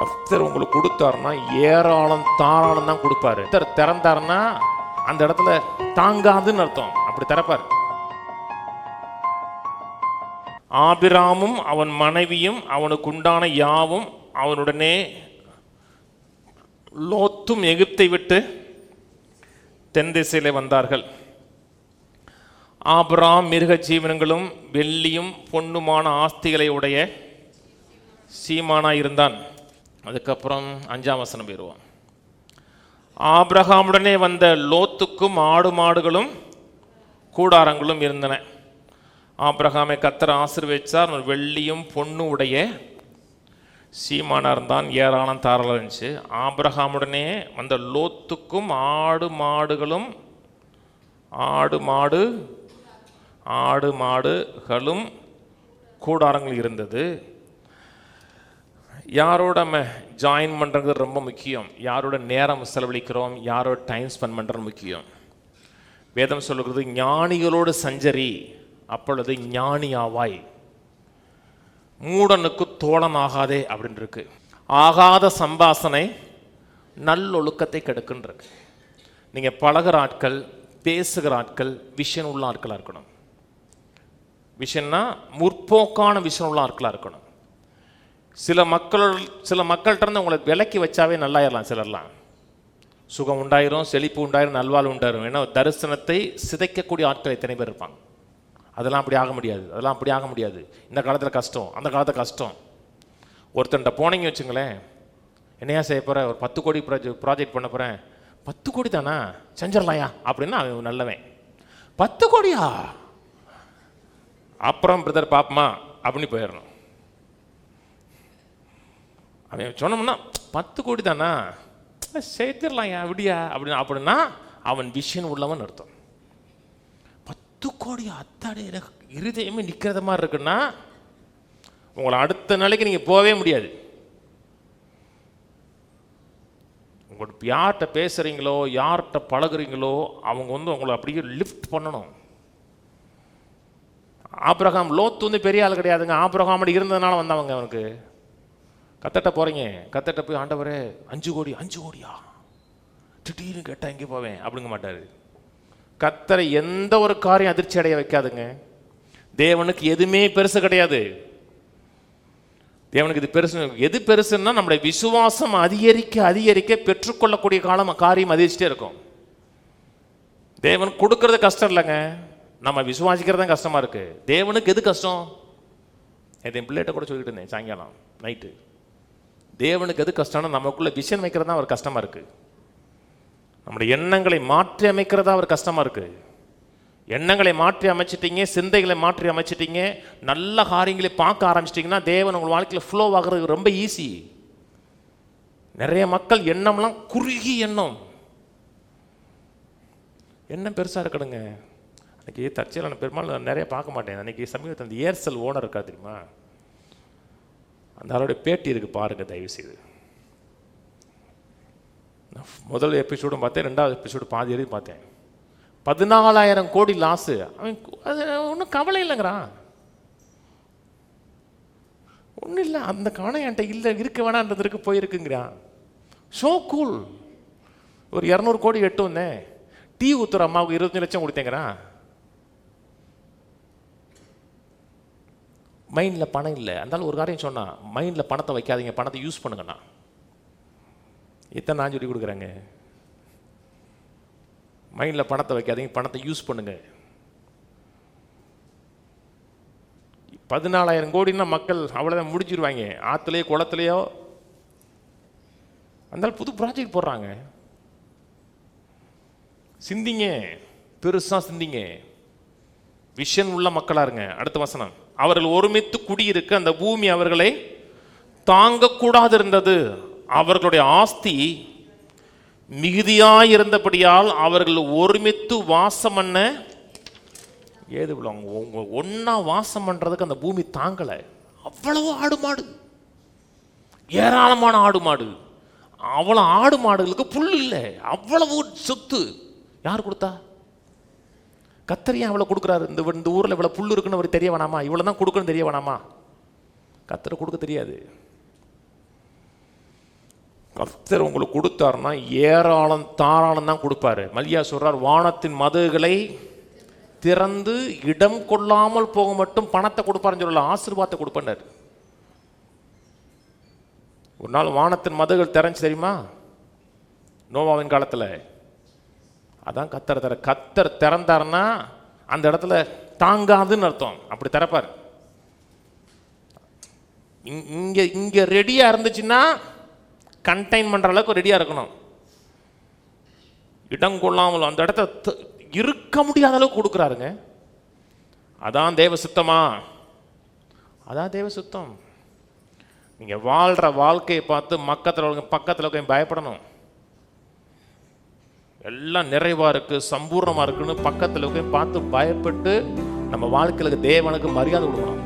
கர்த்தர் உங்களுக்கு கொடுத்தாருன்னா ஏராளம் தாராளம் தான் கொடுப்பாரு. திறந்தாருன்னா அந்த இடத்துல தாங்காதுன்னு அர்த்தம். அப்படி திறப்பார். ஆபிராமும் அவன் மனைவியும் அவனுக்கு உண்டான யாவும் அவனுடனே லோத்தும் எகிப்தை விட்டு தென் திசையிலே வந்தார்கள். ஆபிராம் மிருக ஜீவனங்களும் வெள்ளியும் பொன்னுமான ஆஸ்திகளை உடைய சீமானாய் இருந்தான். அதுக்கப்புறம் 5ஆம் வசனம் போயிடுவோம். ஆபிரகாமுடனே வந்த லோத்துக்கும் ஆடு மாடுகளும் கூடாரங்களும் இருந்தன. ஆபிரகாமை கர்த்தர் ஆசீர்வதிச்சார். வெள்ளியும் பொண்ணு உடைய சீமானா இருந்தான். ஏராளம் தாராளம் இருந்துச்சு. ஆபிரகாமுடனே வந்த லோத்துக்கும் ஆடு மாடுகளும் கூடாரங்கள் இருந்தது. யாரோட நம்ம ஜாயின் பண்ணுறது ரொம்ப முக்கியம். யாரோட நேரம் செலவழிக்கிறோம், யாரோட டைம் ஸ்பெண்ட் பண்ணுறது முக்கியம். வேதம் சொல்லுகிறது, ஞானிகளோடு சஞ்சரி அப்பொழுது ஞானி ஆவாய், மூடனுக்கு தோழன் ஆகாதே அப்படின்னு இருக்கு. ஆகாத சம்பாசனை நல்லொழுக்கத்தை கெடுக்குன்றிருக்கு. நீங்கள் பழகிற ஆட்கள், பேசுகிற ஆட்கள் விஷன் உள்ள ஆட்களாக இருக்கணும். விஷன்னா முற்போக்கான விஷன் உள்ள ஆட்களாக இருக்கணும். சில மக்கள்கிட்ட இருந்து உங்களை விலக்கி வச்சாவே நல்லாயிடலாம். சிலர்லாம் சுகம் உண்டாயிரும், செழிப்பு உண்டாயிரும், நல்வாழ்வு உண்டாயிரும். ஏன்னா தரிசனத்தை சிதைக்கக்கூடிய ஆட்கள் எத்தனை பேர் இருப்பாங்க. அதெல்லாம் அப்படி ஆக முடியாது. இந்த காலத்தில் கஷ்டம், அந்த காலத்தில் கஷ்டம். ஒருத்தன்ட்ட போனீங்க வச்சுங்களேன், என்னையா செய்ய போகிறேன், ஒரு 10 கோடி ப்ராஜெக்ட் பண்ண போகிறேன். 10 கோடி தானா, செஞ்சிடலாயா அப்படின்னா அவன் நல்லவன். 10 கோடியா, அப்புறம் பிரதர் பாப்பமா அப்படின்னு போயிடணும். அவன் சொன்னோம்னா 10 கோடி தானா, சேர்த்திடலாம்யா விடியா அப்படின்னா அவன் விஷன் உள்ளவன் அர்த்தம். 10 கோடி அத்தாடி இருதயமே நிற்கிறத மாதிரி இருக்குன்னா உங்களை அடுத்த நாளைக்கு நீங்கள் போகவே முடியாது. உங்களுக்கு யார்கிட்ட பேசுகிறீங்களோ, யார்கிட்ட பழகுறீங்களோ, அவங்க உங்களை அப்படியே லிஃப்ட் பண்ணணும். ஆபிரகாம், லோத்து பெரிய ஆள் கிடையாதுங்க. ஆபிரகாம் இருந்ததுனால வந்தவங்க. அவனுக்கு கத்தட்ட போகிறீங்க, கத்தட்ட போய் ஆண்டவரே 5 கோடியா திடீர்னு கேட்டால் எங்கே போவேன் அப்படிங்க மாட்டார். கத்தரை எந்த ஒரு காரியம் அதிர்ச்சி அடைய வைக்காதுங்க. தேவனுக்கு எதுவுமே பெருசு கிடையாது. தேவனுக்கு இது பெருசு. எது பெருசுன்னா நம்முடைய விசுவாசம் அதிகரிக்க பெற்றுக்கொள்ளக்கூடிய காரியம் அதிர்ச்சிட்டே இருக்கும். தேவன் கொடுக்கறது கஷ்டம் இல்லைங்க, நம்ம விசுவாசிக்கிறது தான் கஷ்டமா இருக்கு. தேவனுக்கு எது கஷ்டம்? என் பிள்ளைகிட்ட கூட சொல்லிட்டு இருந்தேன் சாயங்காலம் நைட்டு. தேவனுக்கு எது கஷ்டம்னா நமக்குள்ள விஷன் வைக்கிறது தான் அவர் கஷ்டமா இருக்கு. நம்முடைய எண்ணங்களை மாற்றி அமைக்கிறதா அவர் கஷ்டமா இருக்கு. எண்ணங்களை மாற்றி அமைச்சிட்டீங்க, சிந்தைகளை மாற்றி அமைச்சிட்டீங்க, நல்ல காரியங்களை பார்க்க ஆரம்பிச்சிட்டிங்கன்னா தேவன் உங்கள் வாழ்க்கையில் ஃப்ளோ ஆகிறது ரொம்ப ஈஸி. நிறைய மக்கள் எண்ணம்லாம் குறுகி எண்ணம் பெருசாக இருக்கணுங்க. அன்றைக்கி தற்செயலான பெரும்பாலும் நிறைய பார்க்க மாட்டேன். அன்றைக்கி சமீபத்தில் அந்த ஏர்செல் ஓனர் இருக்கா தெரியுமா, அந்த ஆளுடைய பேட்டி இருக்கு பாருங்க தயவு செய்து. முதல் எபிசோடும் பார்த்தேன், 2வது எபிசோடு பாதி எழுதி பார்த்தேன். 14,000 கோடி லாஸு. அவன் அது ஒன்றும் கவலை இல்லைங்கிறான். ஒன்றும் இல்லை, அந்த கவனம் என்கிட்ட இல்லை, இருக்க வேணான்றதுக்கு போயிருக்குங்கிறான். Show cool. ஒரு 200 கோடி எட்டு வந்தேன், டீ ஊத்துற அம்மாவுக்கு 25 லட்சம் கொடுத்தேங்கிறான். மைண்டில் பணம் இல்லை. அதனால ஒரு காரியம் சொன்னான், மைண்டில் பணத்தை வைக்காதீங்க, பணத்தை யூஸ் பண்ணுங்கண்ணா. இத்தனை நான் சொல்லி கொடுக்குறேங்க. மைண்டில் பணத்தை வைக்காதீங்க, பணத்தை யூஸ் பண்ணுங்க. 14,000 கோடின்னா மக்கள் அவ்வளோதான் முடிச்சிருவாங்க. ஆற்றுலையோ குளத்துலையோ அதனால புது ப்ராஜெக்ட் போடுறாங்க. சிந்திங்க, பெருசாக சிந்திங்க, விஷன் உள்ள மக்களாக இருங்க. அடுத்த வசனம், அவர்கள் ஒருமித்து குடியிருக்க அந்த பூமி அவர்களை தாங்கக்கூடாது இருந்தது. அவர்களுடைய ஆஸ்தி மிகுதியாயிருந்தபடியால் அவர்கள் ஒருமித்து வாசம் பண்ண ஏது உங்க ஒன்னா வாசம் பண்றதுக்கு அந்த பூமி தாங்கலை. அவ்வளவு ஆடு மாடு, ஏராளமான ஆடு மாடு. அவ்வளவு ஆடு மாடுகளுக்கு புல் இல்லை, அவ்வளவு சொத்து. யார் கொடுத்தா? கர்த்தர் ஏன் அவ்வளவு கொடுக்குறாரு? இந்த ஊர்ல இவ்வளவு புல் இருக்குன்னு அவருக்கு தெரிய வேணாமா? இவ்வளவு தான் கொடுக்கணும் தெரிய வேணாமா? கர்த்தர் கொடுக்க தெரியாது. கர்த்தர் உங்களுக்கு கொடுத்தாருன்னா ஏராளம் தாராளம் தான் கொடுப்பாரு. மல்லியா சொல்றார், வானத்தின் மதகுகளை திறந்து இடம் கொள்ளாமல் போக மட்டும் பணத்தை கொடுப்பாருன்னு சொல்லல, ஆசீர்வாதத்தை கொடுப்பார். ஒரு நாள் வானத்தின் மதகுகள் திறந்து தெரியுமா? நோவாவின் காலத்தில். அதான் கத்தர் திறந்தாருன்னா அந்த இடத்துல தாங்காதுன்னு அர்த்தம். அப்படி திறப்பார். இங்க ரெடியா இருந்துச்சுன்னா கண்டெயின் பண்ற அளவுக்கு ரெடியா இருக்கணும். இடம் கொள்ளாமல் அந்த இடத்த இருக்க முடியாத அளவுக்கு கொடுக்குறாருங்க. அதான் தேவ சுத்தமா? அதான் தேவ சுத்தம். நீங்க வாழ்ற வாழ்க்கையை பார்த்து பக்கத்தில் பயப்படணும். எல்லாம் நிறைவா இருக்கு, சம்பூர்ணமா இருக்குன்னு பக்கத்தில் பார்த்து பயப்பட்டு நம்ம வாழ்க்கையில தேவனுக்கு மரியாதை கொடுக்கணும்.